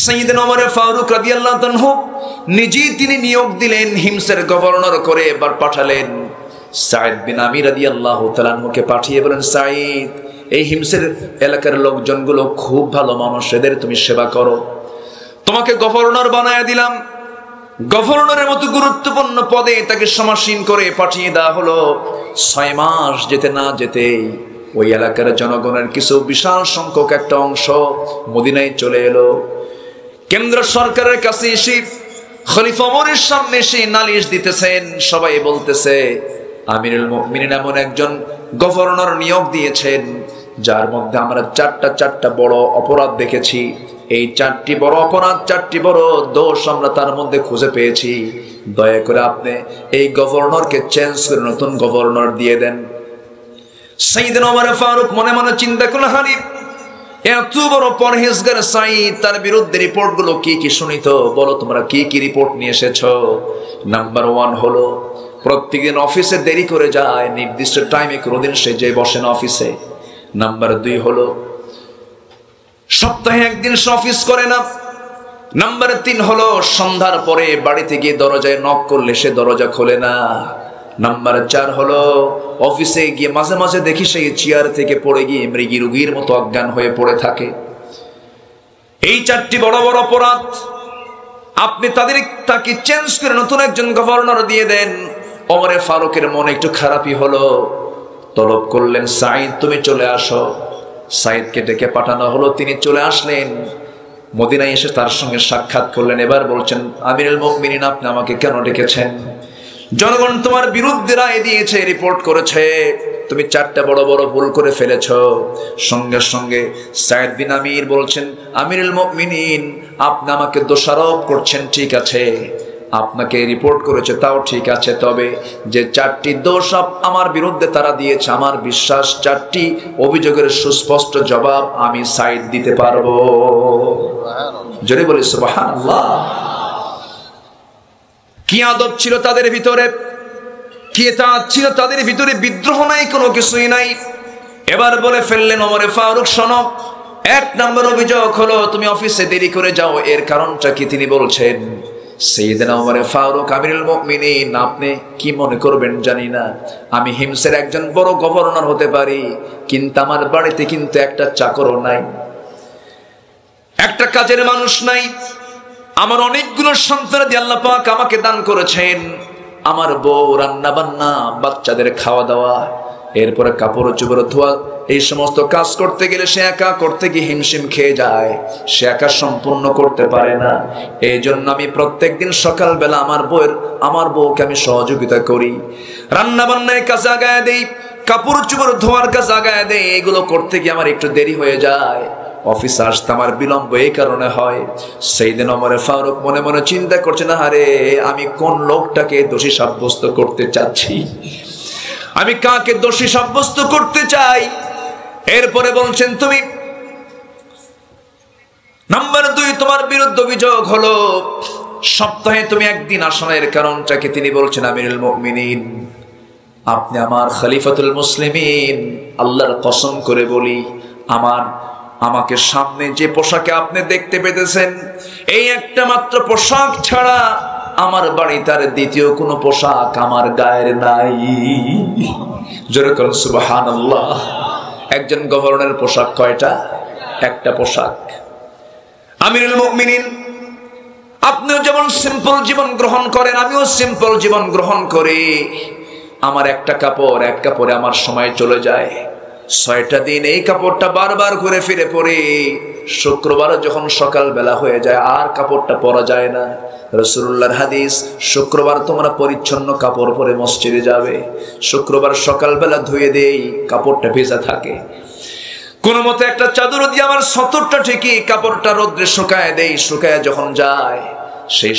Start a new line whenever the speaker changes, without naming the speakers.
সাইয়েদনা ওমর ফারুক রাদিয়াল্লাহু আনহু নিজেই তিনি নিয়োগ দিলেন, হিমসের গভর্নর করে এবার পাঠালেন সাঈদ বিন আমির রাদিয়াল্লাহু তাআলা আনহুকে পাঠিয়ে বলেন, সাঈদ, এই হিমসের এলাকার লোকজনগুলো খুব ভালো মানুষ, এদের তুমি সেবা করো, তোমাকে গভর্নর বানায় দিলাম। গভর্নরের মতো গুরুত্বপূর্ণ পদে তাকে সমাসীন করে পাঠিয়ে দেওয়া হলো। 6 মাস যেতে না যেতেই ওই এলাকার জনগণের কিছু বিশাল সংখ্যক একটা অংশ মদিনায় চলে এলো। কেন্দ্র সরকারের কাছে এসে খলিফা ওমরের সামনে এসে নালিশ দিতেছেন। সবাই বলতেছে, আমিরুল মুমিনিন এমন একজন গভর্নর নিয়োগ দিয়েছেন যার মধ্যে আমরা চারটা বড় অপরাধ দেখেছি। এই 4টি বড় অপরাধ, 4টি বড় দোষ আমরা তার মধ্যে খুঁজে পেয়েছি। দয়া করে আপনি এই গভর্নরকে চেঞ্জ করে নতুন গভর্নর দিয়ে দেন। সাইয়েদনা ওমর ফারুক মনে মনে চিন্তা করলেন, হানি এত বড় পরহেজগার সাঈদ, তার বিরুদ্ধে রিপোর্টগুলো কি কি শুনিত, বলো তোমরা কি কি রিপোর্ট নিয়ে এসেছো। নাম্বার 1 হলো প্রত্যেকদিন অফিসে দেরি করে যায়, নির্দিষ্ট টাইমে কোনোদিন সে যে বসে না অফিসে। নাম্বার 2 হলো সপ্তাহে একদিন সে অফিস করে না। নাম্বার 3 হলো সন্ধ্যার পরে বাড়িতে গিয়ে দরজায় নক করলে সে দরজা খোলে না। নাম্বার 4 হলো অফিসে গিয়ে মাঝে মাঝে দেখি সেই চেয়ার থেকে পড়ে গিয়ে মৃগী রোগীর মতো অজ্ঞান হয়ে পড়ে থাকে। এই 4টি বড় বড় অপরাধ, আপনি তাকে চেঞ্জ করে নতুন একজন গভর্নর দিয়ে দেন। ওমর ফারুকের মনে একটু খারাপই হলো, তলব করলেন, সাঈদ তুমি চলে আসো। সাঈদকে ডেকে পাঠানো হলো, তিনি চলে আসলেন। মদিনায় এসে তার সঙ্গে সাক্ষাৎ করলেন। এবার বলছেন, আমিরুল মুমিনিন, আপনি আমাকে কেন ডেকেছেন? জনগণ তোমার বিরুদ্ধে রায় দিয়েছে, রিপোর্ট করেছে, তুমি 4টা বড় বড় ভুল করে ফেলেছ। সঙ্গে সঙ্গে সাঈদ বিন আমির বলছেন, আমিরুল মুমিনিন, আপনি আমাকে দোষারোপ করছেন, ঠিক আছে, আপনাকে রিপোর্ট করেছে তাও ঠিক আছে, তবে যে 4টি দোষ আমার বিরুদ্ধে তারা দিয়েছে, আমার বিশ্বাস 4টি অভিযোগের সুস্পষ্ট জবাব আমি সাঈদ দিতে পারবো। জোরে বলি সুবহানাল্লাহ। কি আদব ছিল তাদের ভিতরে, কি ইতাআত ছিল তাদের ভিতরে, বিদ্রোহ নাই, কোনো কিছুই নাই। এবার বলে ফেললেন, ওমর ফারুক শোনো, 1 নম্বর অভিযোগ হলো তুমি অফিসে দেরি করে যাও, এর কারণটা কি? তিনি বলছেন, সাইয়েদনা ওমর ফারুক, আমিরুল মুমিনিন, আপনি কি মনে করবেন জানি না, আমি হিমসের একজন বড় গভর্নর হতে পারি, কিন্তু আমার বাড়িতে কিন্তু একটা চাকরও নাই, একটা কাজের মানুষ নাই। আমার অনেকগুলো সন্তান দিয়ে আল্লাহ পাক আমাকে দান করেছেন। আমার বউ রান্না বান্না, বাচ্চাদের খাওয়া দাওয়া, এরপরে কাপড় চোপড় ধোয়া, এই সমস্ত কাজ করতে গেলে সে একা করতে গিয়ে হিমশিম খেয়ে যায়, সে একা সম্পূর্ণ করতে পারে না। এই জন্য আমি প্রত্যেকদিন সকালবেলা আমার বউকে আমি সহযোগিতা করি, রান্না বান্নায় কাজে আগায় দেই, কাপড় চোপড় ধোয়ার কাজে আগায় দেই। এগুলো করতে গিয়ে আমার একটু দেরি হয়ে যায়, অফিসে আসতে আমার বিলম্ব এই কারণে হয়। সাইয়েদনা ওমর ফারুক মনে মনে চিন্তা করছেন, আরে আমি কোন লোকটাকে দোষী সাব্যস্ত করতে চাচ্ছি, আমি কাকে দোষী সাব্যস্ত করতে চাই। এরপরে বলছেন, তুমি নাম্বার 2, তোমার বিরুদ্ধে অভিযোগ হলো সপ্তাহে তুমি একদিন আসো না, এর কারণটাকে? তিনি বলছেন, আমিরুল মুমিনিন, আপনি আমার খলিফাতুল মুসলিমিন, আল্লাহর কসম করে বলি, আমাকে সামনে যে পোশাকে আপনি দেখতে পেতেছেন, এই একটা মাত্র পোশাক ছাড়া আমার বাড়িতে আর দ্বিতীয় কোনো পোশাক আমার গায়ের নাই। জোরে করুন সুবহানাল্লাহ। একজন গভর্নরের পোশাক কয়টা? একটা পোশাক। আমিরুল মুমিনিন, আপনিও যেমন সিম্পল জীবন গ্রহণ করেন, আমিও সিম্পল জীবন গ্রহণ করি। আমার একটা কাপড়, এক কাপড়ে আমার সময় চলে যায় 6টা দিন। এই কাপড়টা বারবার ঘুরে ফিরে পরে শুক্রবার যখন সকাল বেলা হয়ে যায় আর কাপড়টা পরা যায় না। রাসূলুল্লাহর হাদিস, শুক্রবার তোমরা পরিচ্ছন্ন কাপড় পরে মসজিদে যাবে, শুক্রবার সকালবেলা ধুয়ে দেই, কাপড়টা ভেজা থাকে। কোন মতে একটা চাদর দিয়ে আমার সতরটা ঠিকই কাপড়টা রোদ্রে শুকায় দেই, শুকায় যখন যায় সেই